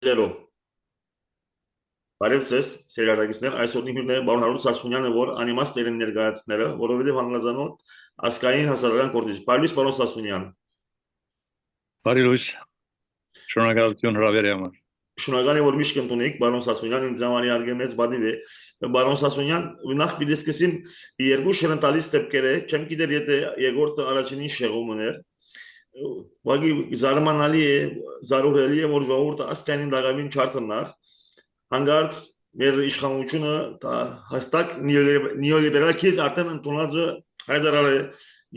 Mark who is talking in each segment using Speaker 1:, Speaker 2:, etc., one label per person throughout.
Speaker 1: Տերո, բարև ձեզ, սերարագիստներ, այսօրնի հյուրները բարոն Հարություն Սասունյանը, որ անիմաց տերեն ներկայացները, որովհետև հանրազանոտ ասկային հասարակական գործիչ։ Բարև պարոն Սասունյան։
Speaker 2: Բարի լույս, շնորհակալություն հրավերի համար։
Speaker 1: Շնորհակալ եմ, որ միշտ կընտրեք, բարոն Սասունյան, ինձ ժամանի արգելեց բադիվ է։ Բարոն Սասունյան, նախ պիտի սկսեմ երկու շնորհալից դեպքերը, չեմ գիտեր եթե երկրորդը առաջինին շեղում ուներ։ Ուղղակի զարմանալի է, զարուրելի է, որ ժողովուրդը ասկային դակավին չարտնար, հանգարց մեր իշխանությունը հստակ նեոլիբերալ քիզ արդեն ընդունած է հայդարարը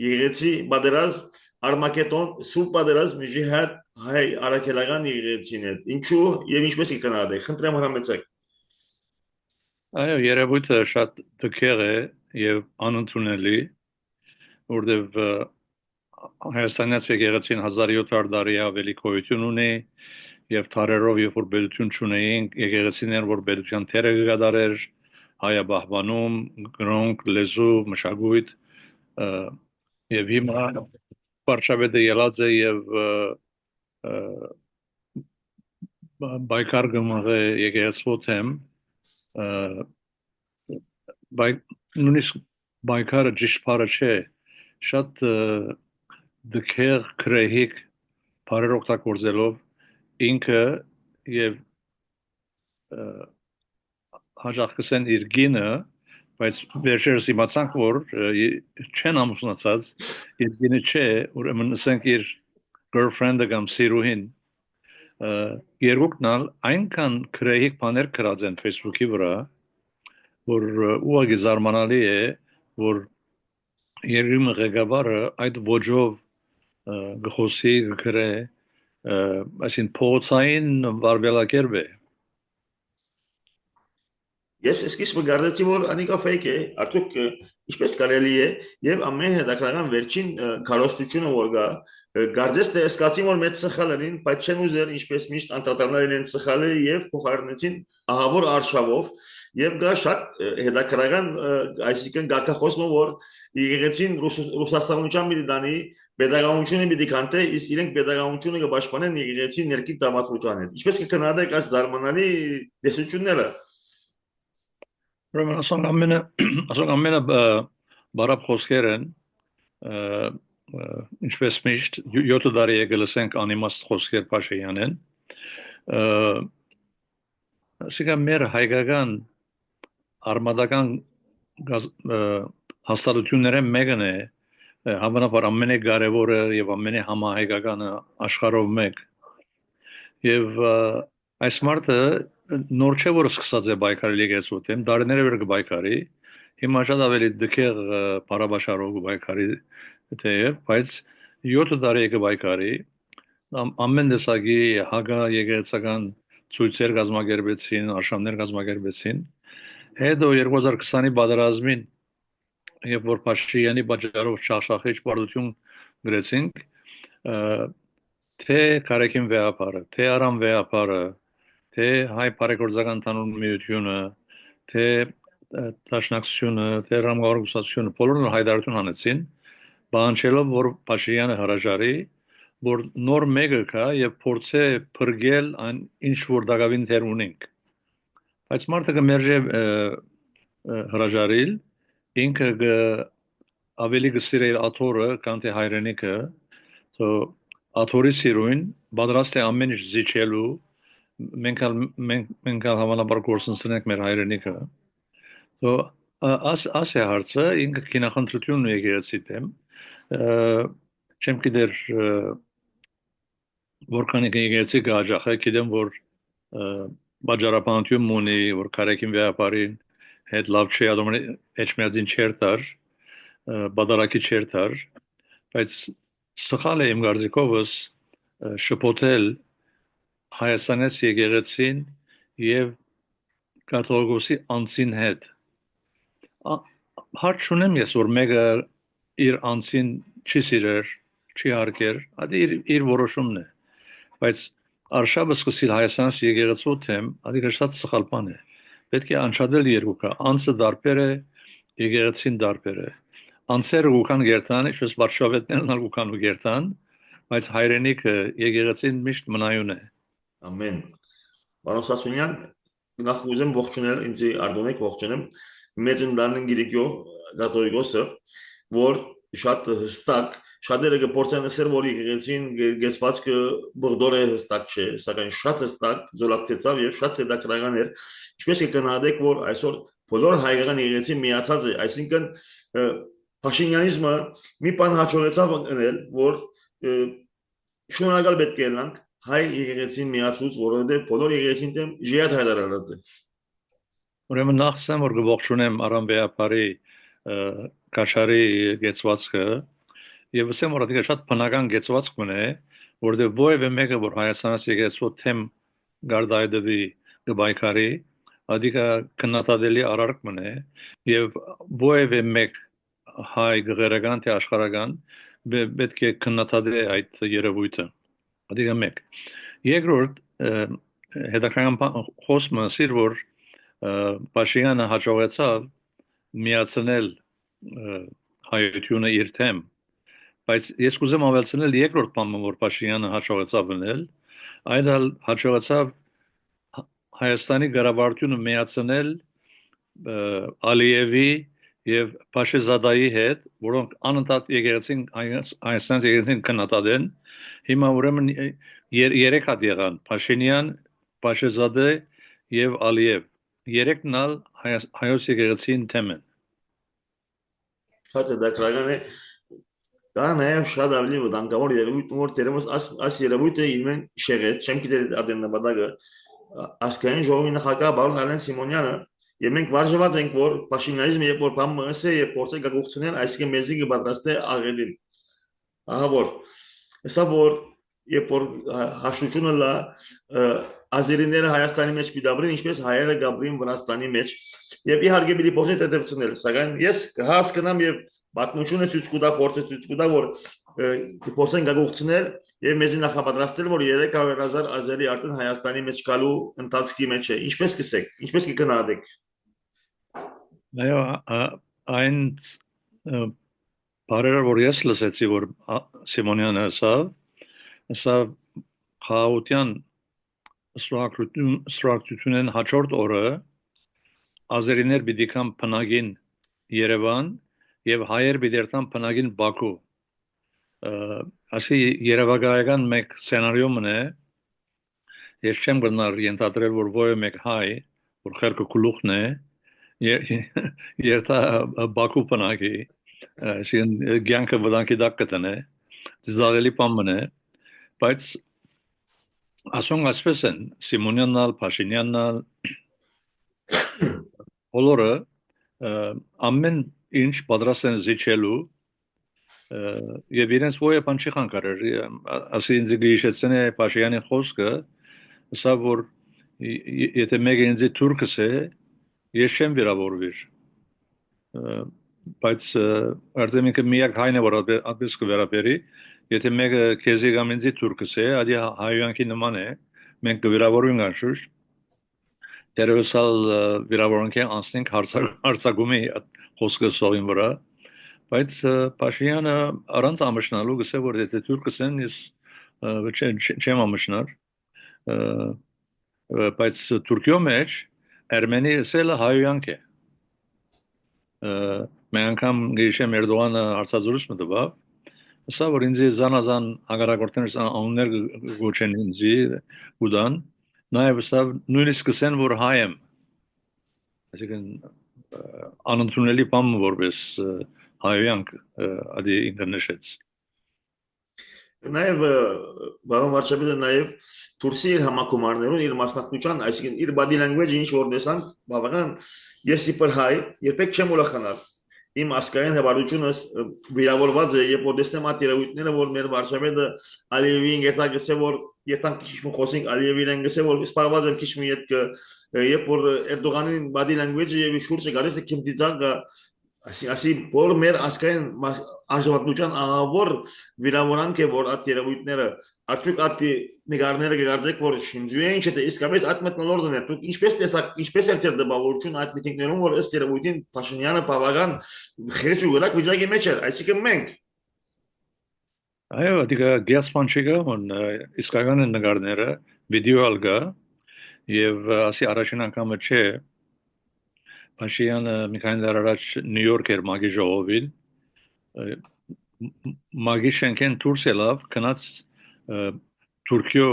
Speaker 1: եղեցի բادرազմ Արմակետոն սուրբ բادرազմ ժիհադ հայ արաքելական եղեցին է ինչու եւ ինչպես կգնահատեք խնդրեմ հրամեցեք
Speaker 2: Այո, երևույթը շատ դքեղ է եւ անընդունելի, որովհետեւ Հայաստանից եկեղեցին 1700 տարի ավելի գոյություն ունի եւ թարերով երբ որ բերություն չունեին, եկեղեցիներ որ բերության թերը կգադարեր, հայաբահբանում, գրոնք, լեզու, մշակույթ եւ հիմա Վարշավեդը ելած է եւ բայկար գմղը եկեղեցու թեմ նույնիսկ բայկարը ճիշտ բառը չէ, շատ դքեղ քրեհիկ բառեր օգտագործելով ինքը եւ հաջողքսեն իր գինը, բայց վերջերս իմացանք որ չեն ամուսնացած, իր գինը չէ, ուրեմն ասենք իր girlfriend-ը կամ սիրուհին երկուքն այնքան քրեհիկ բաներ գրած են Facebook-ի վրա, որ ուղղակի զարմանալի է, որ երկրի ղեկավարը այդ ոճով գխոսի գրե, այսին փողոցային վարվելակերպ է։
Speaker 1: Ես սկիզբը գարդեցի որ անիկա ֆեյք է արդյոք ինչպես կարելի է եւ ամեն հետաքրական վերջին քարոզությունը որ գա Գարձես թե սկացին որ մեծ սխալ էին, բայց չեն ուզեր ինչպես միշտ անդրադառնալ են սխալը եւ փոխարինեցին ահավոր արշավով եւ գա շատ հետաքրական այսինքն գարկախոսը որ եկեղեցին ռուսաստանության միլիտանի pedagogiությունը պիտի կանտե իսկ իրենք pedagogiությունը կպաշտպանեն եկեղեցի ներքին դամատության հետ ինչպես կքննադեք այս զարմանալի դեսությունները
Speaker 2: Ուրեմն ասենք ամենը բարապ խոսքեր են ինչպես միշտ 7 տարի եկել ասենք անիմաստ խոսքեր Փաշինյանեն ասիկա մեր հայկական արմատական հաստատությունները մեկն է հավանաբար ամենակարևորը եւ ամենահամահայկականը աշխարհով մեկ եւ այս մարդը նոր չէ որ սկսած է բայկարի եկեղեցու դեմ դարիներ վեր կբայկարի հիմա շատ ավելի դքեղ բարաբաշարով բայկարի թեև բայց 7 տարի կբայկարի ամեն տեսակի հագա եկեղեցական ցույցեր կազմակերպեցին արշավներ կազմակերպեցին հետո 2020-ի պատերազմին երբ որ Փաշինյանի բաժարով շախշախիչ բարդություն գրեցինք թե Կարեկին վեապարը թե Արամ վեապարը թե հայ բարեգործական ընդհանուր միությունը թե Տաշնակցությունը թե Ռամգարուսացությունը բոլորն հայտարարություն հանեցին բանջելով որ Փաշինյանը հրաժարի որ նոր մեկը կա եւ փորձե բրգել այն ինչ որ դակավին թեր ունենք բայց մարդը կմերժե հրաժարիլ ինքը ավելի գսիրել աթորը քան թե հայրենիքը so աթորի սիրուն պատրաստ է ամեն ինչ զիջելու մենք հավանաբար գործընծնենք մեր հայրենիքը so աս է հարցը ինքը քինախնդրությունն ու եկեղեցի դեմ չեմ գիտեր որքան եկեղեցի կհաջախե գիտեմ որ բաժարապանություն ունի որ Կարեկին վեապարին հետ լավ չի ադոմի էջմիածին չերտար բادرակի չերտար բայց սխալ է իմ գարձիկովս շփոթել Հայաստանից եկեղեցին եւ կաթողիկոսի անձին հետ հարց չունեմ ես որ մեկը իր անձին չի սիրեր չի հարգեր դա իր որոշումն է բայց արշավը սկսել Հայաստանից եկեղեցու թեմ դա շատ սխալ բան է պետք է անջատել երկուքը անձը դարբեր է եկեղեցին դարբեր է անձերը ուքան գերտան ինչպես վարշավետներն ուքան ու գերտան բայց հայրենիքը եկեղեցին միշտ մնայուն է
Speaker 1: ամեն Պարոն Սասունյան, նախ ուզեմ ողջունել ինձ Արտոնիկ ողջունեմ մեծ ընտանիք Գրիգո Կաթողիկոսը, որ շատ հստակ շատերը կփորձեն ասել, որ եկեղեցին գեցվածքը բորդոր է հստակ չէ, սակայն շատ հստակ զոլակցեցավ եւ շատ հետաքրքրական էր, ինչպես կգնահատեք, որ այսօր բոլոր հայկական եկեղեցին միացած է, այսինքն Փաշինյանիզմը մի բան հաջողեցավ ընկնել, որ շնորհակալ պետք է լինենք հայ եկեղեցին միացուց, որովհետև բոլոր եկեղեցին դեմ ժիատ հայտարարած է։
Speaker 2: Ուրեմն նախ ասեմ, որ գողջունեմ Արամ Վեապարի Կաշարի գեցվածքը եւ ասեմ, որ դա շատ բնական գեցվածք մնե, որտեղ ովևէ մեկը որ Հայաստանից եկեցու թեմ գարդայդվի գբայքարի, ադիկա քննադատելի արարք մնե եւ ովևէ մեկ հայ գղերական թե աշխարհական պետք է քննադատի այդ երևույթը։ Ադիկա մեկ։ Երկրորդ հետաքրքրական խոսքը սիր որ Փաշինյանը հաջողեցավ միացնել հայությունը իր թեմ, բայց ես կուզեմ ավելցնել երկրորդ բանը, որ Փաշինյանը հաջողեցավ անել, այդ հաջողեցավ Հայաստանի ղեկավարությունը միացնել Ալիևի եւ Փաշեզադայի հետ, որոնք անընդհատ եկեղեցին Հայաստանի եկեղեցին քննադատեն, հիմա ուրեմն երեք հատ եղան Փաշինյան, Փաշեզադե եւ Ալիև երեքն ալ հայոց եկեղեցին թեմ են։
Speaker 1: Շատ հետաքրքրական է։ Դա նաև շատ ավելի վտանգավոր երևույթ, որ դերևս այս երևույթը իրեն շեղեց, չեմ գիտեր այդ նպատակը, ազգային ժողովի նախագահ բարոն Արեն Սիմոնյանը, եւ մենք վարժված ենք, որ Փաշինյանիզմը երբ որ բան մսե եւ փորձե գաղութցնել, այսինքն մեզի կպատրաստե աղերին։ Ահա որ, հեսա որ երբ որ հաշվությունը լա ազերիները Հայաստանի մեջ պիտաբրին, ինչպես հայերը գաբրին Վրաստանի մեջ, եւ իհարկե պիտի փորձի դեպցնել, սակայն ես կհասկանամ եւ պատմությունը ցույց կտա, փորձը ցույց կտա, որ փորձեն գաղութցնել եւ մեզի նախապատրաստել, որ 300,000 ազերի արդեն Հայաստանի մեջ գալու ընթացքի մեջ է։ Ինչպես կսեք, ինչպես կգնահատեք։
Speaker 2: Այո, այն բարերը որ ես լսեցի, որ Սիմոնյանը ասա խաղաղության ստորագրությունն հաջորդ օրը ազերիներ պիտի կան բնագին Երևան եւ հայեր պիտի երթան բնագին Բաքու։ Ասի երևակայական մեկ սցենարիումն է, ես չեմ գնար ենթադրել, որ ովևէ մեկ հայ, որ խելքը գլուխն է, երթա Բաքու բնագի, այսին ցանկը վտանգի դակ կտնե, զարելի բան է, բայց ասոնք ասպես են, Սիմոնյանն ալ, Փաշինյանն ալ, բոլորը ամեն ինչ պատրաստ են զիջելու եւ իրենց ովևէ բան չի խանգարել, ասի ինձ գիշեցնե Փաշինյանի խոսքը, ասա որ եթե մեկը ինձ թուրքս է, ես չեմ վիրավորվիր, բայց արձեմինքը միակ հայն է որ այդպես կվերապերի, եթե մեկը քեզի կամ ինձ թուրքս է, ադի հայյանքի նման է, մենք կվիրավորվենք անշուշտ, դերևս վիրավորանքի անցնենք հարցակումի խոսքը սովին վրա, բայց Փաշինյանը առանց ամշնալու գսե որ եթե թուրքս են, ես չեմ ամշնար, բայց Թուրքիո մեջ Արմենի ասելը հայյանք է, մենք անգամ գիշեմ Էրդողանը հարցազրույց մտավ, ասա որ ինձ զանազան հագարակորտներ անուններ գոչեն ինձ ուդան, նաև ասա նույնիսկ ասեն որ հայ եմ, այսինքն անընդունելի բան որպես հայյանք ադի ինքննշեց։
Speaker 1: Նաև բարոն վարչապետը նաև Թուրքիի իր համակոմարներուն իր մասնակցության, այսինքն իր body language-ը ինչ որ տեսան, բավական ես իբր հայ, երբեք չեմ ուրախանալ։ Իմ ասկային հեվարությունս վիրավորված է, երբ որ տեսնեմ այդ երևույթները, որ մեր վարչապետը Ալիևին գետա գսե որ երտանք քիչ մի խոսենք Ալիևին գսե որ սպառված եմ քիչ մի յետք, երբ որ Էրդողանին body language-ը եւ շուրջը գալիս է քիմ դիզագը ասի որ մեր ասկային արժանապատվության ահավոր վիրավորանք է որ այդ երևույթները արդյոք այդ նկարները կգարձեք որ շինջու են չէ իսկապես այդ մտնոլորտն է դուք ինչպես տեսակ ինչպես է ձեր դպավորություն այդ միտինգներում որ ըստ երևույթին Փաշինյանը բավական խեղճ ու գլակ վիճակի մեջ էր այսինքն մենք
Speaker 2: այո դիգա գեսպանչիգա on իսկական նկարները վիդեո ալգա եւ ասի առաջին անգամը չէ Փաշինյանը մի քանի դար առաջ Նյու Յորք էր մագի ժողովին մագի շենքեն դուրս ելավ գնաց Թուրքիո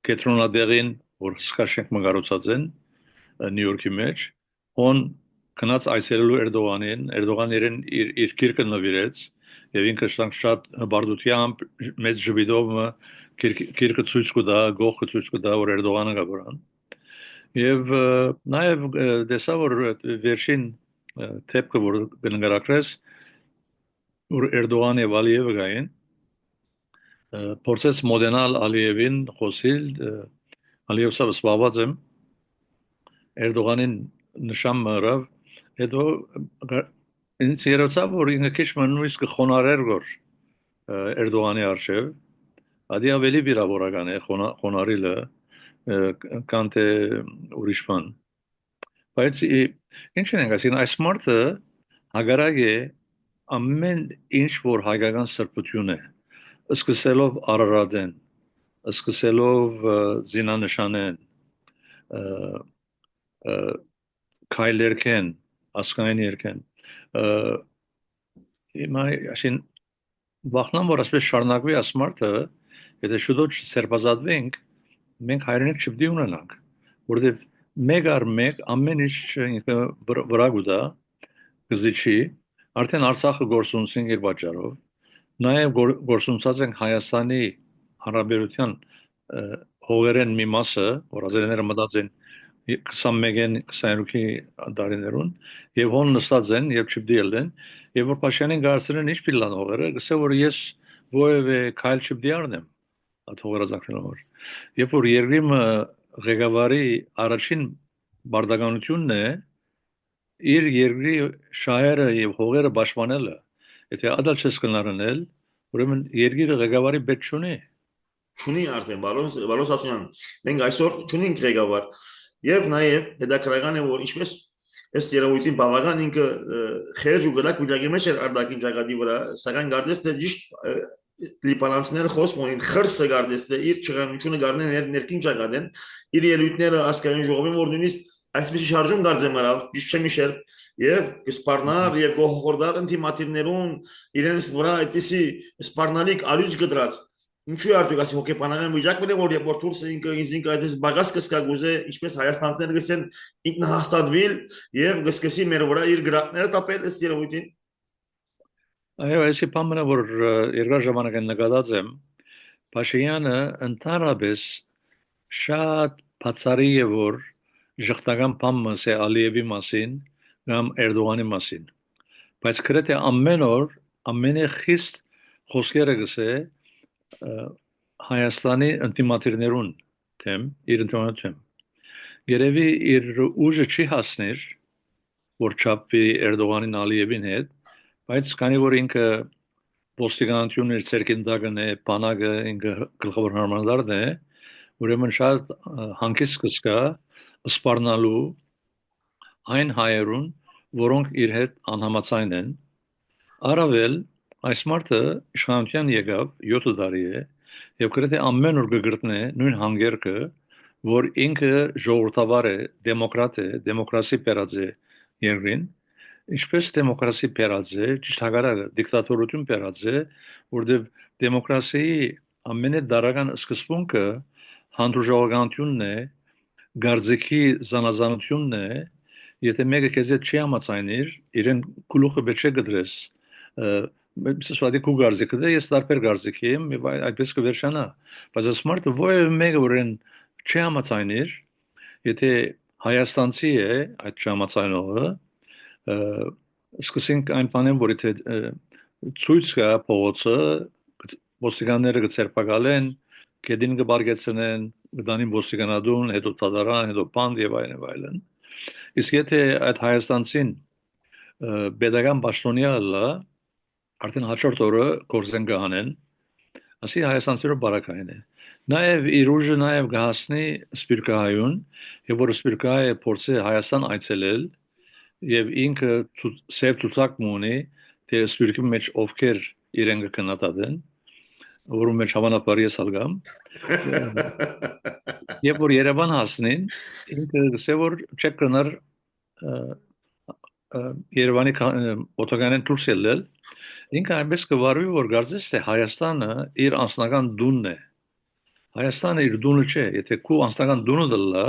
Speaker 2: կետրոնադեղին որ սկա շենք մգարոցած են Նյու Յորքի մեջ on գնաց այցելելու Էրդողանին իր քիրքը նվիրեց եւ ինքը շատ բարդությամբ մեծ ժպիտով քիրքը ցույց կտա գողքը ցույց կտա որ Էրդողանը գաբրան եւ նաեւ դեսա որ վերջին թեփքը որ կնկարագրես որ Էրդողան եւ Ալիևը գային փորձեց մոդենալ Ալիևին խոսիլ Ալիևսը զբաղված եմ Էրդողանին նշան մռավ հետո ինձ երևացավ որ ինքը քիչ նույնիսկ խոնարհեր գոր Էրդողանի արշև Ադի ավելի վիրավորական է խոնարհիլը քան թե ուրիշ բան բայց ինչ են ասին այս մարդը հագարակ է ամեն ինչ որ հայկական սրբություն է սկսելով Արարատեն սկսելով զինանշանեն քայլերքեն ասկային երկեն հիմա ասին վախնամ որ ասես շարունակվի ասմարտը եթե շուտով չսերբազատվենք մենք հայրենիք չպետք է ունենանք որովհետև մեկ առ մեկ ամեն ինչ վրա գուտա գզիչի արդեն Արցախը գործունեություն իր պատճառով նաև գործունեած են Հայաստանի Հանրապետության հողերեն մի մասը որ ազերիները մտածեն 21-ին 22-ի դարիներուն եւ հոն նստած են եւ չպետք եւ որ Փաշյանին գարցրեն ինչ պիլան հողերը գսե որ ես ովևէ քայլ չպետք է առնեմ այդ հողերը զակրելով երբ որ երկրի ղեկավարի առաջին բարդականությունն է իր երկրի շահերը եւ հողերը պաշտպանելը եթե ադալ չես կնարնել ուրեմն երկիրը ղեկավարի պետք չունի
Speaker 1: Չունի արդեն Վալոս Ասունյան մենք այսօր չունենք ղեկավար եւ նաեւ հետաքրական է որ ինչպես այս երևույթին բավական ինքը խեղճ ու գլակ վիճակի մեջ էր արդակին ճակատի վրա սակայն գարդես թե ճիշտ լիբանանցիները խոսում են խրսը գարդես թե իր ճղանությունը գարնեն ներքին ճակատեն իր ելույթները ասկային ժողովին որ նույնիսկ այսպեսի շարժում դարձեմ արավ ճիշտ չեմ իշեր եւ սպառնար եւ գողորդար ինտիմատիվներուն իրենց վրա այդպեսի սպառնալիք ալյուջ գդրած Ինչու է արդյոք ասի հոգեբանական վիճակ մնա որ երբ որ Թուրքիան ինքը այդպես բագաս կսկա գուզե ինչպես հայաստանցիները գսեն ինքնահաստատվել եւ գսկսի մեր վրա իր գրակները տապել ըստ երևույթին
Speaker 2: այո այսի բանը որ երկար ժամանակ են նկատած եմ Փաշինյանը ընդհանրապես շատ բացառի է որ ժխտական բանը սե Ալիևի մասին կամ Էրդողանի մասին բայց գրեթե ամեն օր ամենը խիստ խոսքերը գսե Հայաստանի ինտիմատիվներուն թեմ իր ինտիմատիվ երևի իր ուժը չի հասներ որ չափի Էրդողանին Ալիևին հետ բայց քանի որ ինքը ոստիկանությունն իր ցերկին դակն է բանակը ինքը գլխավոր հրամանատարն է ուրեմն շատ հանգիստ կսկա սպառնալու այն հայերուն որոնք իր հետ անհամաձայն են առավել այս մարդը իշխանության եկավ 7 տարի է եւ գրեթե ամեն օր կգրտնե նույն հանգերքը որ ինքը ժողովրդավար է դեմոկրասի պերած է երկրին ինչպես դեմոկրասի պերած է ճիշտ հակառակը դիկտատորություն պերած է որտեղ դեմոկրասիի ամենադարական սկզբունքը հանդուրժողականությունն է գարձիկի զանազանությունն է եթե մեկը քեզ չի համաձայնիր իրեն գլուխը պետք է գդրես Սոսիալի կուգարզիկը դա ես տարբեր գարզիկի եմ եւ այդպես կվերջանա բայց այս մարդը ովևէ մեկը որեն չի համաձայնիր եթե հայաստանցի է այդ չհամաձայնողը սկսենք այն բանեն որ եթե ցույց կա փողոցը ոստիկանները կցերպակալեն կեդին կբարգեցնեն գտանին ոստիկանադուն հետո տադարան հետո բանդ եւ այլն իսկ եթե այդ հայաստանցին pedagogan պաշտոնյալը արդեն հաջորդ օրը գործեն կհանեն ասի հայաստանցիները բարակային է նաև իր ուժը նաև կհասնի սպիրկահայուն եւ որ սպիրկահայը փորձի Հայաստան այցելել եւ ինքը սև ցուցակ ունի թե սպիրկի մեջ ովքեր իրեն կնատադեն որում մեջ հավանաբար ես ալգամ, երբ որ Երևան հասնին, ինքը գսե որ չեք կնար Երևանի օտոգանեն դուրս ելնել, ինքը այնպես կվարվի, որ գարձես թե Հայաստանը իր անձնական դունն է։ Հայաստանը իր դունը չէ, եթե քու անձնական դունը դլա,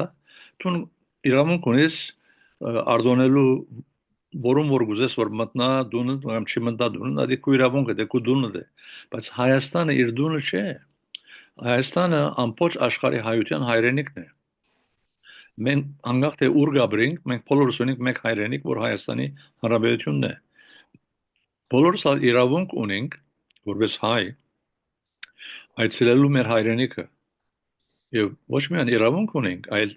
Speaker 2: դու իրավունք ունես արտոնելու որում որ գուզես որ մտնա դունը կամ չի մտնա դունը, դա քու իրավունքը դե քու դունը դե, բայց Հայաստանը իր դունը չէ։ Հայաստանը ամբողջ աշխարհի հայության հայրենիքն է։ Մենք անկախ թե ուր գաբրենք, մենք բոլորս ունենք մեկ հայրենիք, որ Հայաստանի Հանրապետությունն է։ Բոլորս իրավունք ունենք, որպես հայ, այցելելու մեր հայրենիքը։ Եվ ոչ միայն իրավունք ունենք, այլ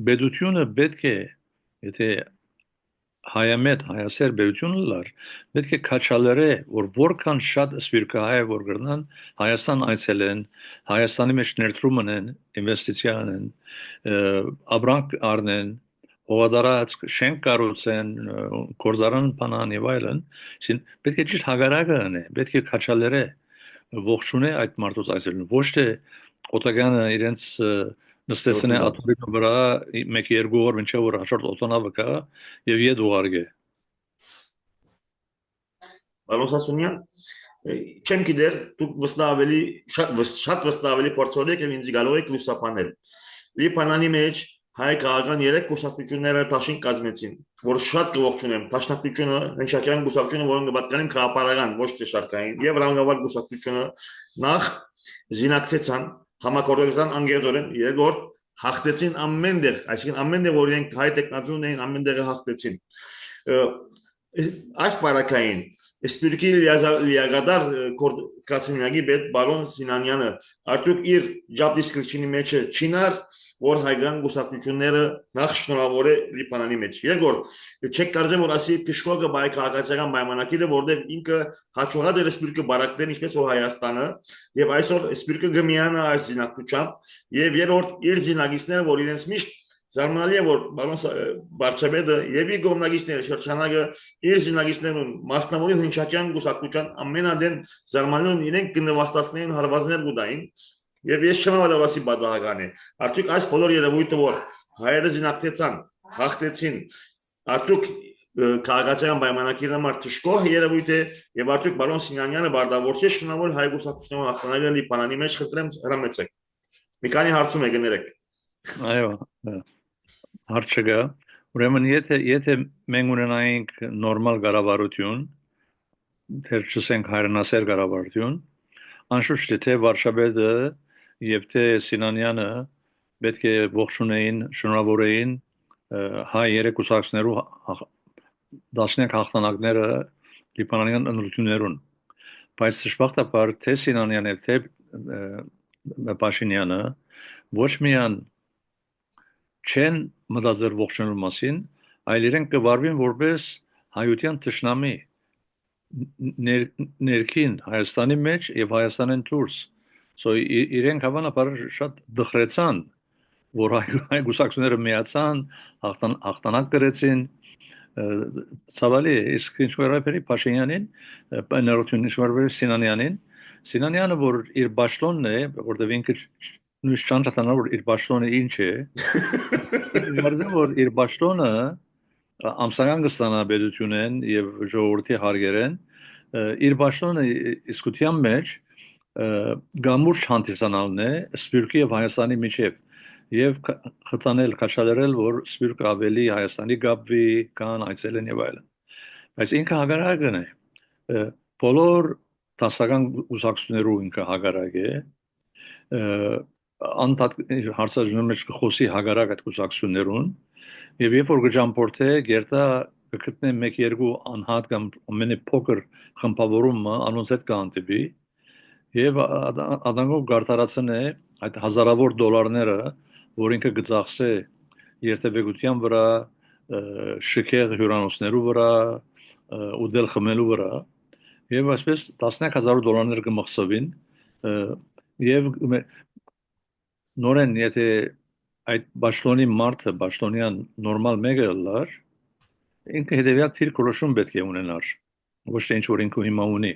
Speaker 2: պետությունը պետք է, եթե հայամետ, հայասեր պետությունը լար, պետք է քաչալերը, որ որքան շատ սպիրկահայ որ գրնան, Հայաստան այցելեն, Հայաստանի մեջ ներդրում ունեն, ինվեստիցիա ունեն, ապրանք առնեն, հողատարած շենք կառուցեն, գործարան բանան եւ այլն, պետք է ճիշտ հագարակը անե, պետք է քաչալերը ողջունե այդ մարդուց այցելուն, ոչ թե օտագանը իրենց նստեցնե աթոռի վրա մեկ երկու օր մինչև որ հաջորդ օտանավը գա եւ եդ ուղարկե։
Speaker 1: Պարոն Սասունյան, չեմ գիտեր, դուք վստահ ավելի շատ վստահ ավելի փորձել եք եւ ինձ գալու եք լուսապանել։ Լիբանանի մեջ հայ քաղաքական երեք կուսակցությունները դաշին կազմեցին, որ շատ կողջունեմ, դաշնակցությունը, հնչակյան կուսակցությունը, որոնք պատկանում քաղաքական, ոչ թե շարքային, եւ ռանգավար կուսակցությունը նախ զինակցեցան, համակորձան անգերձորեն, երկրորդ հաղթեցին ամենտեղ, այսինքն ամենտեղ որ իրենք հայ տեխնատուն էին, ամենտեղ հաղթեցին։ Այս բարակային Սպիրկի լիագադար կրացմինագի պետ բարոն Սինանյանը արդյոք իր job description-ի մեջ չիներ, որ հայկական կուսակցությունները նախ շնորհավոր է Լիբանանի մեջ։ Երկրորդ, չեք կարծեմ որ ասի Տիշկոգը բայ քաղաքացիական պայմանագիրը, որտեղ ինքը հաջողած էր Սպիրկի բարակներն ինչպես որ Հայաստանը, եւ այսօր Սպիրկը գմիանա այս զինակությամբ, եւ երրորդ իր զինակիցները, որ իրենց միշտ Զարմանալի է որ բարոն Բարչաբեդը եւ իր գոմնագիցները շրջանակը իր զինագիցներուն մասնավորի հնչակյան գուսակցության ամենադեն զարմանալին իրենք կնվաստացնեն հարվածներ գուտային եւ ես չեմ հավատալասի բադահական է արդյոք այս բոլոր երևույթը որ հայերը զինակցեցան հաղթեցին արդյոք քաղաքացիական պայմանագիրը համար ճշգոհ երևույթ է եւ արդյոք բարոն Սինանյանը բարդավորչի շնորհավոր հայ գուսակցության ախտանագը Լիբանանի մեջ խնդրեմ հրամեցեք մի քանի հարցում եկներեք
Speaker 2: այո հարց չկա ուրեմն եթե մենք ունենայինք նորմալ կառավարություն թե չսենք հայրենասեր կառավարություն անշուշտ թե Վարշավեդը եւ թե Սինանյանը պետք է ողջունեին շնորհավորեին հայ երեք կուսակցներու դաշնակ հաղթանակները Լիբանանյան ընտրություններուն բայց դժբախտաբար թե Սինանյանը թե Փաշինյանը ոչ միայն չեն մտածել ողջունելու մասին, այլ իրենք կվարվին որպես հայության թշնամի ներքին Հայաստանի մեջ եւ Հայաստանեն դուրս։ Իրենք հավանաբար շատ դխրեցան, որ հայ գուսակցությունները միացան, հաղթանակ կրեցին, ցավալի է, իսկ ինչ վերաբերի Փաշինյանին, ներողություն, ինչ վերաբերի Սինանյանին, Սինանյանը որ իր ճաշտոնն է, որտեղ ինքը նույնիսկ չանցանա որ իր ճաշտոնը ինչ է, Իհարկե որ իր ճաշտոնը ամսական կստանա պետությունեն եւ ժողովրդի հարգերեն իր ճաշտոնը իսկության մեջ գամուր հանդիսանալն է Սպիրկի եւ Հայաստանի միջև եւ խթանել քաշալերել որ Սպիրկը ավելի Հայաստանի գաբվի կան այցելեն եւ այլն բայց ինքը հագարակն է բոլոր տասական ուսակցություններու ինքը հագարակ է անդադ հարցազրույցի մեջ խոսի հագարակ այդ կուսակցություններուն եւ երբ որ գճամփորթե գերտա գտնե 1-2 անհատ կամ ամենափոքր խմբավորումը անոնց հետ կանտիվի եւ ադանգով գարտարացն է այդ հազարավոր դոլարները որ ինքը գծախսե երթևեկության վրա շքեղ հյուրանոցներու վրա ուդել խմելու վրա եւ այսպես 10000 դոլարներ կմխսվին եւ նորեն եթե այդ ճաշտոնի մարդը ճաշտոնյան նորմալ մեկը լար ինքը հետեւյալ թիր կորոշում պետք է ունենար ոչ թե ինչ որ ինքը հիմա ունի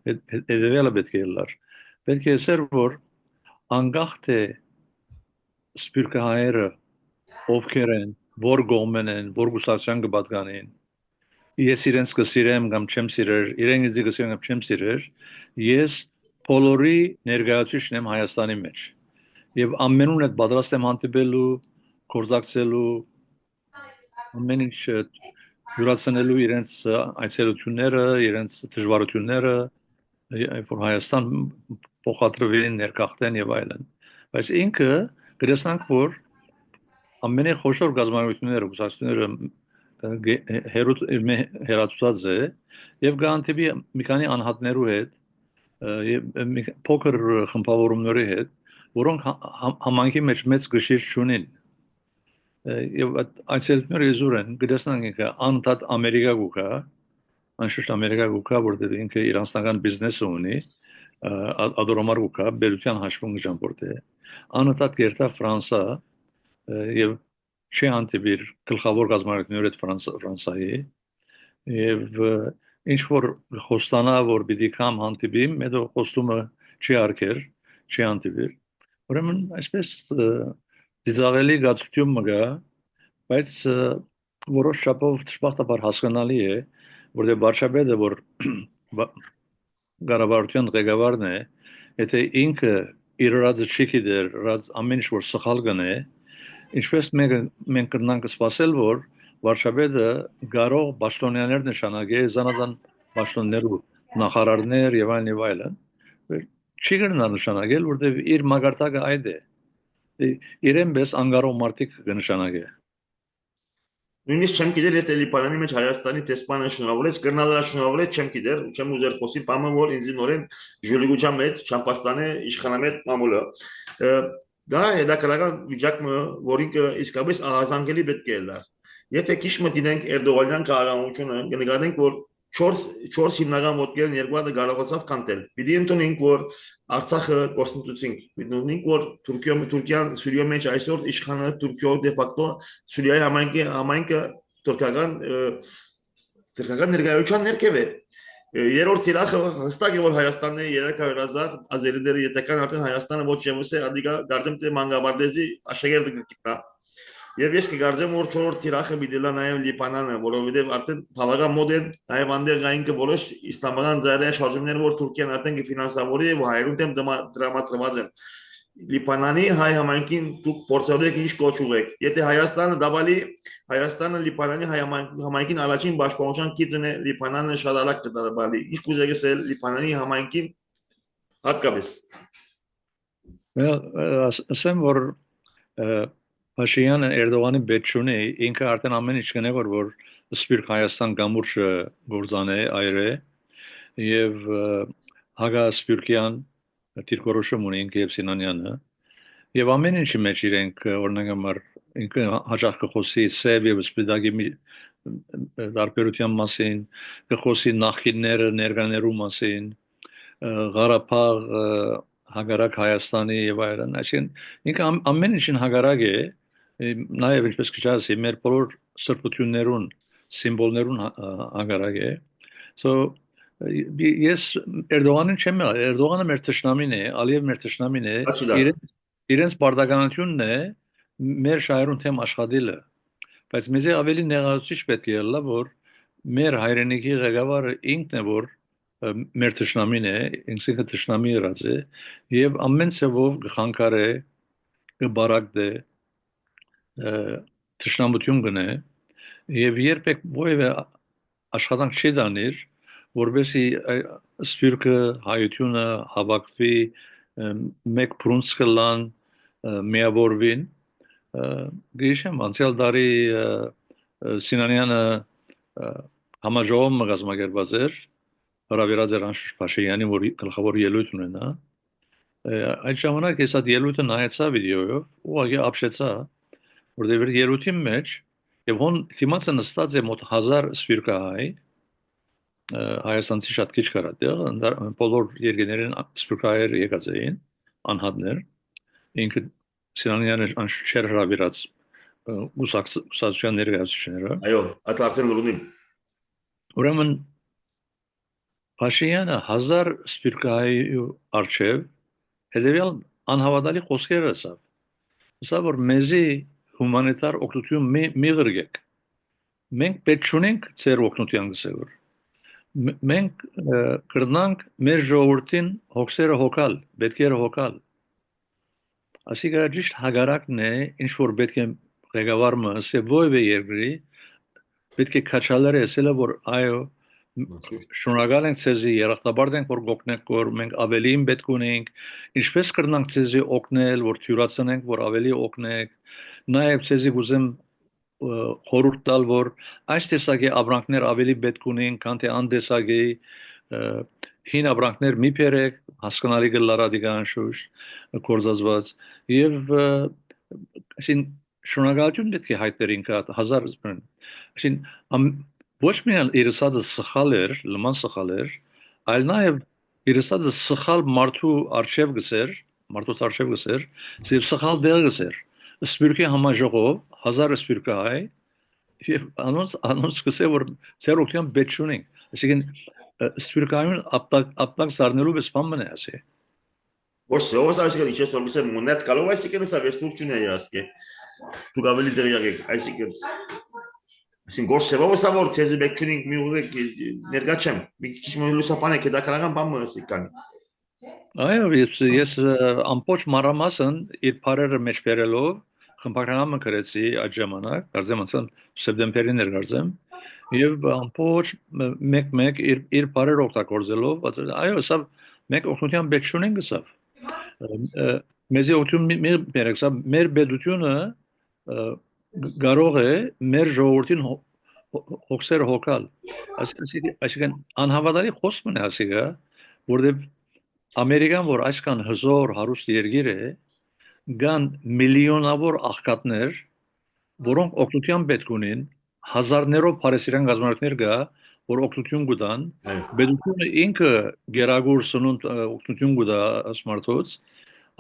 Speaker 2: հետեւյալը պետք է լար պետք է ասեր, որ անկախ թե սփյուռքահայերը ովքեր են, որ գոմեն են, որ գուսացիան կպատկանին, ես իրենց կսիրեմ կամ չեմ սիրեր, իրենք ինձ կսիրեն կամ չեմ սիրեր, ես բոլորի ներկայացուցիչն եմ Հայաստանի մեջ։ Եվ ամենուն հետ պատրաստ եմ հանդիպելու, գործակցելու, ամեն ինչ յուրացնելու իրենց այցելությունները, իրենց դժվարությունները, երբ որ Հայաստան փոխադրվին, ներկախտեն եւ այլն։ Բայց ինքը գրեսանք, որ ամենախոշոր գազམ་ությունները, գուսակցությունները հերացած է եւ գանտիպի մի քանի անհատներու հետ եւ փոքր խմբավորումների հետ, որոնք համանքի մեջ մեծ գշիր չունին եւ այցելությունները իզուր են գտեսնանք ինքը անընդհատ Ամերիկա գուկա անշուշտ Ամերիկա գուկա որտեղ ինքը իրանական բիզնեսը ունի ադորոմար գուկա բերության հաշվում ճամփորդե անընդհատ գերտա Ֆրանսա եւ չի անտիբիր գլխավոր գազམ་ությունների հետ Ֆրանսայի եւ ինչ որ խոստանա որ պիտի կամ հանդիպիմ հետո խոստումը չի արկեր չի հանդիպիր ուրեմն այսպես դիզավելի գացություն մգա բայց որոշ չափով դժբախտաբար հասկանալի է որտեղ վարչապետը որ գարավարության ղեկավարն է եթե ինքը իր ռածը չի գիտեր ռած ամեն ինչ որ սխալ գնե ինչպես մենք կրնանք սպասել որ վարչապետը կարող պաշտոնյաներ նշանակե զանազան պաշտոններ ու նախարարներ եւ այլն չի կրնա նշանակել որտեղ իր մագարտակը այդ է իրեն պես անգարող մարդիկ կնշանակե
Speaker 1: Նույնիսկ չեմ գիտեր եթե Լիբանանի մեջ Հայաստանի տեսփանը շնորհավորեց, կրնալը շնորհավորեց, չեմ գիտեր, չեմ ուզեր խոսի, բամը որ ինձ նորեն ժոլիգուչա մեջ, Չամպաստանի իշխանամետ մամուլը։ Դա հետաքրական վիճակը, որին իսկապես ահազանգելի պետք է լար։ Եթե քիչ մտինենք Էրդողանյան քաղաքականությունը, կնկատենք, որ 4 հիմնական ոտքերն երկու հատ կարողացավ կանտել։ Պիտի ընդունենք, որ Արցախը կորսնցուցինք։ Պիտի ընդունենք, որ Թուրքիան Սուրիա մեջ այսօր իշխանը Թուրքիա դե ֆակտո Սուրիայի համայնքը թուրքական ներկայության ներքև է։ Երրորդ թիրախը հստակ է որ Հայաստանն է 300,000 ազերիները յետական արդեն Հայաստանը ոչ եմս է ադիգա դարձեմ թե մանգաբարդեզի աշակերտը կգտնա Եվ ես կգարձեմ որ 4-րդ թիրախը պիտի լա նաև Լիբանանը, որովհետև արդեն բավական մոտ են նաև անդեղ կային որոշ իսլամական ծայրահեղ շարժումներ, որ Թուրքիան արդեն կֆինանսավորի եւ հայերուն դեմ դրամատրված են։ Լիբանանի հայ համայնքին դուք փորձելու եք ինչ կոչում եք։ Եթե Հայաստանը դավալի, Հայաստանը Լիբանանի հայ համայնքին առաջին պաշտպանության գիծն է, Լիբանանը շատ արագ կդառնալի։ Ինչ կուզեք ասել Լիբանանի համայնքին հատկապես։
Speaker 2: ասեմ որ Փաշինյանը Էրդողանի բեչունի ինքը արդեն ամեն ինչ կնե որ Սփյուռք Հայաստան գամուրջը գործանե այրե եւ հագա Սփյուռքյան դիրքորոշում ունի ինքը եւ Սինանյանը եւ ամեն ինչի մեջ իրենք օրինակ համար ինքը հաջող կխոսի սև եւ սպիտակի դարբերության մասին կխոսի նախկինները ներկաներու մասին Ղարաբաղ հագարակ Հայաստանի եւ այլն այսինքն ինքը ամեն ինչին հագարակ է նաև ինչպես քչասի մեր բոլոր սրբություններուն սիմվոլներուն հագարակ է so ես Էրդողանին չեմ Էրդողանը մեր թշնամին է Ալիև մեր թշնամին է իրենց պարտականությունն է մեր շահերուն թեմ աշխատելը բայց մեզ ավելի նեղացուցիչ պետք է լա որ մեր հայրենիքի ղեկավարը ինքն է որ մեր թշնամին է ինքը թշնամի ըրած է եւ ամեն ցավով գխանկարե գբարակդե թշնամություն գնե եւ երբեք ովևէ աշխատանք չի դանիր որբեսի սփյուռքը հայությունը հավաքվի մեկ պրունսկլան միավորվին գիշեմ անցյալ տարի Սինանյանը համաժողով կազմակերպված էր հրավիրած էր անշուշտ Փաշինյանի որ գլխավոր ելույթ ունենա այդ ժամանակ ես այդ ելույթը նայեցա վիդեոյով ուղղակի ապշեցա որտեղ ելույթի մեջ եւ հոն թիմացը նստած է մոտ 1000 սփյուռքահայ հայաստանցի շատ քիչ կար այդտեղ բոլոր երկրներն սփյուռքահայեր եկած էին անհատներ ինքը Սինանյանը անշուշտ չէր հրավիրած ուսացության ներկայացուցիչները
Speaker 1: այո այդ արդեն լուրին
Speaker 2: ուրեմն Փաշինյանը 1000 սպիրկայի արչև հետևյալ անհավատալի խոսքեր ասավ։ Ասավ որ մեզի հումանիտար օգնություն մի ղրգեք։ Մենք պետք չունենք ծեր օգնության գսեւոր։ Մենք կրնանք մեր ժողովրդին հոգսերը հոգալ, պետքերը հոգալ։ Ասիկա ճիշտ հագարակն է, ինչ որ պետք է ղեկավարը ասե ովևէ երկրի պետք է քաչալերը ասելը որ այո շնորհակալ ենք ցեզի երախտաբարդ ենք որ գոկնեք որ մենք ավելին պետք ունենք ինչպես կրնանք ցեզի օգնել որ թյուրացնենք որ ավելի օգնեք նաև ցեզի գուզեմ խորհուրդ տալ որ այս տեսակի ապրանքներ ավելի պետք ունեն քան թե անդեսագի հին ապրանքներ մի բերեք հասկանալի գլարադիգան շուշ կորզածված եւ այսին շնորհակալություն պետք է հայտնել ինքա 1000 այսին ոչ միայն իրսածը սխալ էր լման սխալ էր այլ նաև իրսածը սխալ մարդու արժև գսեր մարդուց արժև գսեր եւ սխալ դեր գսեր սպիրկի համաժողով 1000 սպիրկայ եւ անոնց կսե որ ցերոքյան բեչունին այսինքն սպիրկայուն ապտակ սարնելու պես բան մնա ասի
Speaker 1: Ոչ ով ասել ինչ որ միսը մոնետ կարող այսինքն սա վեստուրչուն է ասկե դու գավելի դերյակ այսինքն գոշը ով սա որ ցեզի բեչունին մի ուղեք ներկա չեմ մի քիչ մոյ լուսապան է դա քրական բան մսի կան
Speaker 2: այո ես ամբողջ մարամասն իր բարերը մեջ բերելով խմբագրամը գրեցի այդ ժամանակ, կարծեմ ասեմ սեպտեմբերին էր կարծեմ, եւ ամբողջ մեկ իր բարեր օգտագործելով, այո, սա մեկ օգնության պետք չունեն գսավ։ Մեզի օգնություն մի բերեք, սա մեր պետությունը կարող է մեր ժողովրդին հոգսեր հոգալ։ Այսինքն անհավատալի խոսքն է ասիգա, որտեղ Ամերիկան որ այսքան հզոր հարուստ երկիր է կան միլիոնավոր աղքատներ, որոնք օգնության պետք ունեն, հազարներով բարեսիրան գազམ་ներ կա, որ օգնություն կտան, պետությունը ինքը գերագուր սնունդ օգնություն կտա ասմարտոց,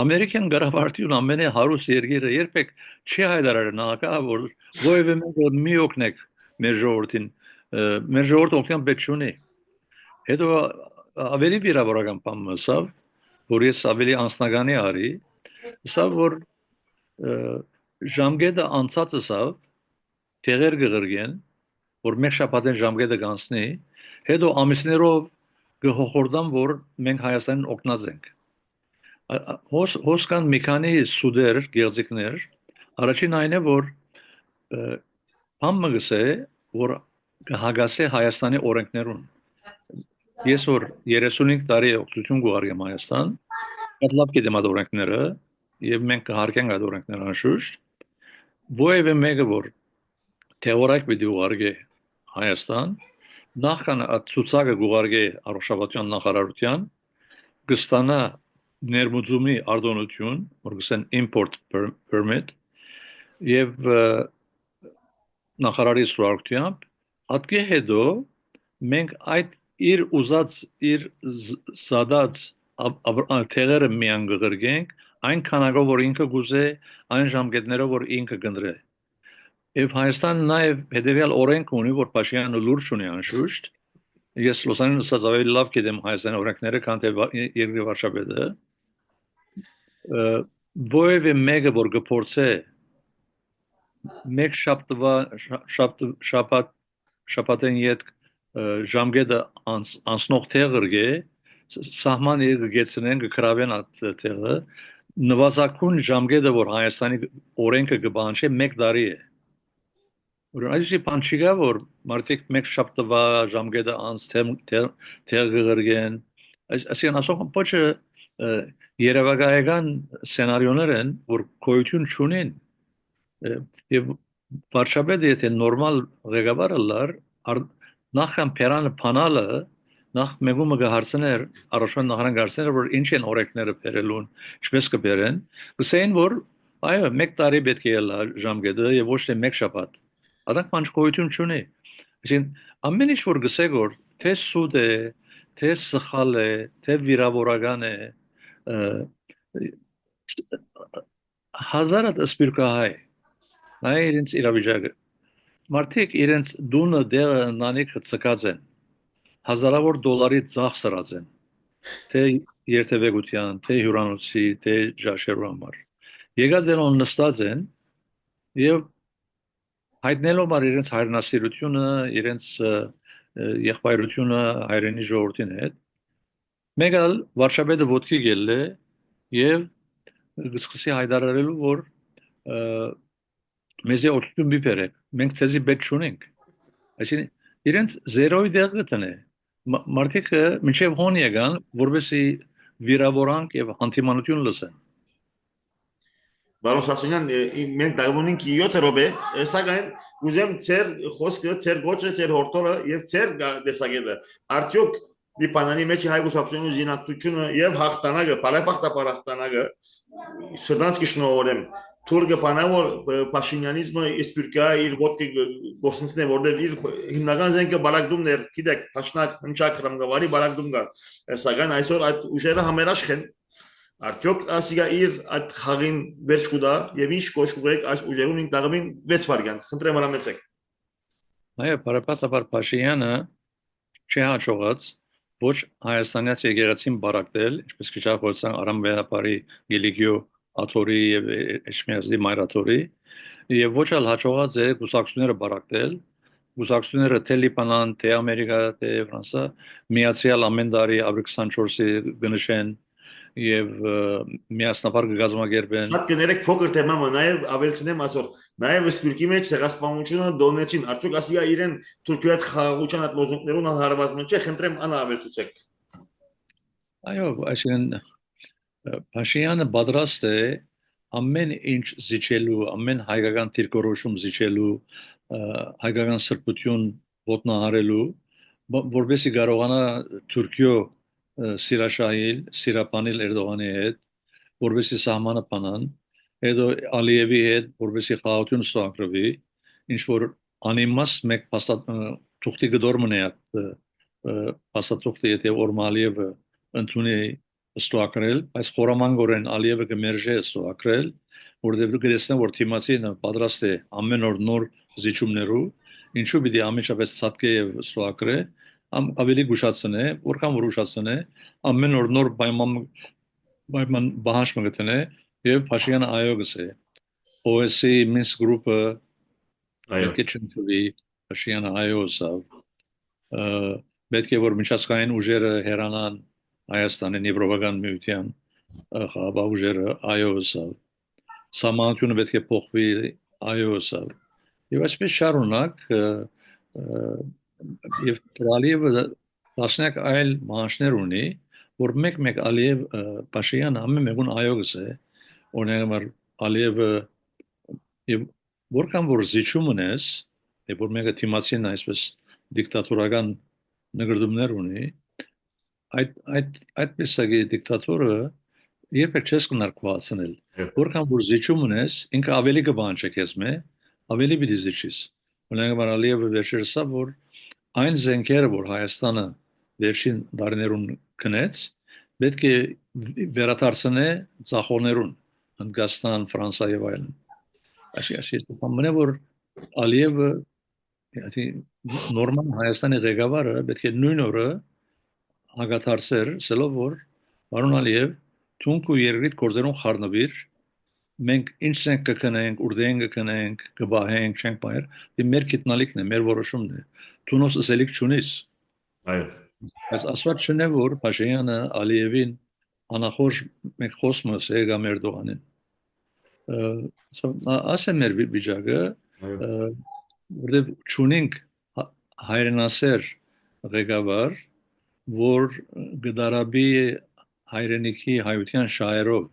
Speaker 2: Ամերիկյան կառավարությունը ամենե հարուստ երկիրը երբեք չի հայտարարել նախա, որ ովևէ մենք մի օգնեք մեր ժողովրդին, մեր ժողովուրդը օգնության պետք չունի։ Հետո ավելի վիրավորական բան մսավ, որ ես ավելի անձնականի արի, սա որ ժամկետը անցած ասավ տեղեր կղրգեն որ մեկ շաբաթեն ժամկետը կանցնի հետո ամիսներով կհոխորդան որ մենք Հայաստանին օգնած ենք հոս կան մի քանի սուդեր գեղձիկներ առաջին այն է որ բամը գսե որ հագասե Հայաստանի օրենքներուն ես որ 35 տարի օգնություն գուղարկեմ Հայաստան այդ լավ գիտեմ այդ օրենքները եւ մենք կհարգենք այդ օրենքները անշուշտ ովևէ մեկը որ թեորիկ պիտի ուղարկե Հայաստան նախքան այդ ցուցակը գուղարկե առողջապահության նախարարության կստանա ներմուծումի արտոնություն որ գսեն import permit եւ նախարարի սուրարկությամբ ատկե հետո մենք այդ իր ուզած իր զադած թեղերը միան գղրգենք այն քանակով որ ինքը գուզե այն ժամկետներով որ ինքը գնդրե եւ Հայաստանը նաեւ հետեւյալ օրենք ունի որ Փաշինյանը լուրջ ունի անշուշտ ես Լոս Անջելեսից ավելի լավ գիտեմ Հայաստանի օրենքները քան թե երկրի վարչապետը ովևէ մեկը որ գործե մեկ շաբաթեն յետ ժամկետը անցնող տեղը սահմանը գեցնեն կգրավեն այդ տեղը նվազագույն ժամկետը որ Հայաստանի օրենքը կբանչի 1 տարի է որ այսի բանչիգա որ մարդիկ մեկ շաբթվա ժամկետը անց տեղ կգրգեն այսինքն ասող ոչը երևակայական սցենարիոներ են որ գոյություն չունեն եւ վարչապետը եթե նորմալ ղեկավարը լար նախքան փերանը փանալը նախ մեգումը կհարցներ առաջին նախարան կհարցներ որ ինչ են օրենքները բերելուն ինչպես կբերեն կսեն որ այո 1 տարի պետք է լա ժամկետը եւ ոչ թե 1 շաբաթ Ադակ մանչ գոյություն չունի այսինքն ամեն ինչ որ գսեք որ թե սուտ է թե սխալ է թե վիրավորական է հազարդ սպիրկահայ նայ իրենց իրավիճակը մարդիկ իրենց դունը դեղը նանիք ցկած են հազարավոր դոլարի ծախս սրած են, թե երթևեկության, թե հյուրանոցի, թե ճաշելու համար։ Եկած են on նստած են եւ հայտնելով mar իրենց հայրենասիրությունը, իրենց եղբայրությունը հայրենի ժողովրդին հետ, մեգալ վարշապետը ոտքի գելը եւ սկսի հայտարարելու, որ մեզի օգտություն մի բերեք, մենք ցեզի պետք չունենք։ Այսինքն իրենց զերոյի դեղ գտնե։ Մարդիկ մինչև հոն եկան, որովհետեւ վիրավորանք եւ հանդիմանություն լսեն։
Speaker 1: Բարոն Սասունյան, մենք դառնում 7 րոպե, սակայն ուզեմ ծեր խոսքը, ծեր գոչը, ծեր հորտորը եւ ծեր դեսագետը։ Արդյոք մի բանանի մեջ հայ գուսակցությունը զինացությունը եւ հաղթանակը, բարեփոխտապար հաղթանակը սրտանց կշնորհեմ։ Թուրքը բանավոր Փաշինյանիզմը իսպիրկա իր ոտքի գործընծն է, որտեղ իր հիմնական զենքը բարակդումն էր, գիտեք, Փաշնակ, հնչակ ռամգավարի բարակդում կար։ Սակայն այսօր այդ ուժերը համերաշխ են։ Արդյոք ասիգա իր այդ խաղին վերջ կուտա եւ ինչ կոչկուղեք այս ուժերուն 5 դաղմին 6 վարյան խնդրեմ հրամեցեք
Speaker 2: Նաեւ բարեփոխտապար Փաշինյանը չհաջողած ոչ հայաստանյաց եկեղեցին բարակտել, ինչպես քիչախոսան Արամբեապարի Գելիգիո Աթորի եւ Էշմիածի Մայրաթորի եւ ոչ էլ հաջողած է գուսակցությունները բարակտել, գուսակցությունները թե Լիբանան, թե Ամերիկա, թե Ֆրանսա միացյալ ամեն տարի ապրիլ 24-ի գնշեն եւ միասնաբար կգազմագերբեն։
Speaker 1: Շատ կներեք փոքր թեմա նաեւ ավելցնեմ ասոր նաեւ սպիրկի մեջ ցեղասպանությունը դոնեցին արդյոք ասիգա իրեն Թուրքիայի հետ խաղաղության այդ լոզունգներուն հարաբերական չէ խնդրեմ անա ավելցուցեք
Speaker 2: Այո, այսինքն Փաշինյանը պատրաստ է ամեն ինչ զիջելու, ամեն հայկական դիրքորոշում զիջելու, հայկական սրբություն ոտնահարելու, որովհետեւ կարողանա Թուրքիո սիրաշահիլ, սիրապանիլ Էրդողանի հետ, որովհետեւ սահմանը բանան, հետո Ալիևի հետ, որովհետեւ խաղաղություն ստորագրվի, ինչ որ անիմաստ մեկ փաստաթուղթի գդոր մնա փաստաթուղթի եթե Օրմալիևը ընդունի ստորագրել, այս խորամանկորեն Ալիևը կմերժի ստորագրել, որովհետև գտեսնա որ թիմացին պատրաստ է ամեն օր նոր զիջումներով, ինչու պիտի ամենաշաբես ցածկե եւ ստորագրե, ավելի գուշացնե, որքան որ ուշացնե, ամեն օր նոր պայման բահաշ մգտնե եւ Փաշինյանը այո գսե։ OSCE Minsk Group-ը
Speaker 1: այո
Speaker 2: պետք է չընդունի Փաշինյանը այո ասավ։ Պետք է որ միջազգային ուժերը հերանան Հայաստանին Եվրոպական միության խաղաղ ուժերը այո ասավ։ Սահմանությունը պետք է փոխվի այո ասավ։ Եվ այսպես շարունակ եւ Ալիևը տասնյակ այլ մանիշներ ունի, որ մեկ Ալիև Փաշինյանը ամեն մեկուն այո գսե, օրինակ Ալիևը եւ որքան որ զիջում ունես, եւ որ մեկը թիմացին այսպես դիկտատորական նկատումներ ունի, այդպես է դիկտատորը երբեք չես կնարկվածնել, որքան որ զիջում ունես, ինքը ավելի կբանջի քեզ մե, ավելի պիտի զիջես։ Օրինակ Ալիևը վերջերսա որ այն զենքերը, որ Հայաստանը վերջին տարիներուն կնեց, պետք է վերադարձնե ցախորներուն, Հնդկաստան, Ֆրանսա եւ այլն։ Այսինքն ամենը որ Ալիևը նորմալ Հայաստանի ղեկավարը պետք է նույն օրը հագաթարսեր, սելով որ Բարոն Ալիև թունք ու երկրիտ գործերուն խառնվիր, մենք ինչ ենք կքնենք, ուրդեն կքնենք, կբահենք, չենք բայր, դի մեր գիտնալիքն է, մեր որոշումն է։ Թունոս ասելիք չունիս։
Speaker 1: այո
Speaker 2: Այս ասված չնե որ Փաշինյանը Ալիևին անախորժ մեկ խոսմս եկա Էրդողանին։ Ասեմ մեր վիճակը, որտեղ ճունենք հայրենասեր ղեկավար, որ գդարաբի հայրենիքի հայության շահերով,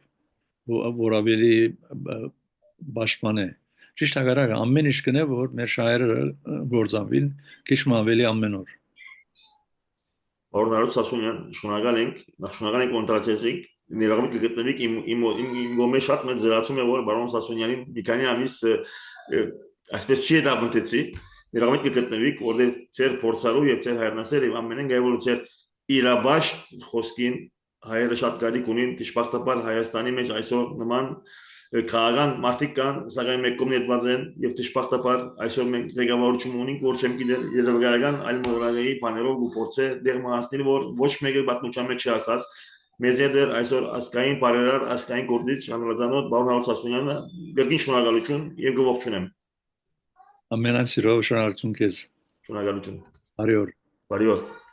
Speaker 2: որ ավելի պաշտպան է։ Ճիշտ հակառակը ամեն ինչ կնե որ մեր շահերը գործանվին, քիչ ավելի ամեն օր։
Speaker 1: Բարոն Արոց Սասունյան, շնորհակալ ենք կոնտրակտեցիք ներողամիտ կգտնվիք իմ գոմե շատ մեծ զրացում է որ բարոն Սասունյանին մի քանի ամիս այսպես չի դավնտեցի ներողամիտ կգտնվիք որտեղ ծեր փորձարու եւ ծեր հայրենասեր եւ ամենեն գայ որ ծեր իրաբաշտ խոսքին հայերը շատ կարիք ունին դժբախտաբար Հայաստանի մեջ այսօր նման քաղաքական մարդիկ կան, սակայն մեկ կողմ ետված են եւ դժբախտաբար այսօր մենք ղեկավարություն ունենք, որ չեմ գիտեր երևակայական այլ մորալի բաներով ու փորձե դեր մահացնել, որ ոչ մեկը պատմության մեջ չասած մեզ դեր այսօր ասկային բարերար, ասկային գործիչ հանրազանոթ Բարոն Հարություն Սասունյանը գերին շնորհակալություն եւ գողջունեմ։
Speaker 2: Ամենայն սիրով շնորհակալություն քեզ։
Speaker 1: Շնորհակալություն։
Speaker 2: Բարի օր։
Speaker 1: Բարի օր։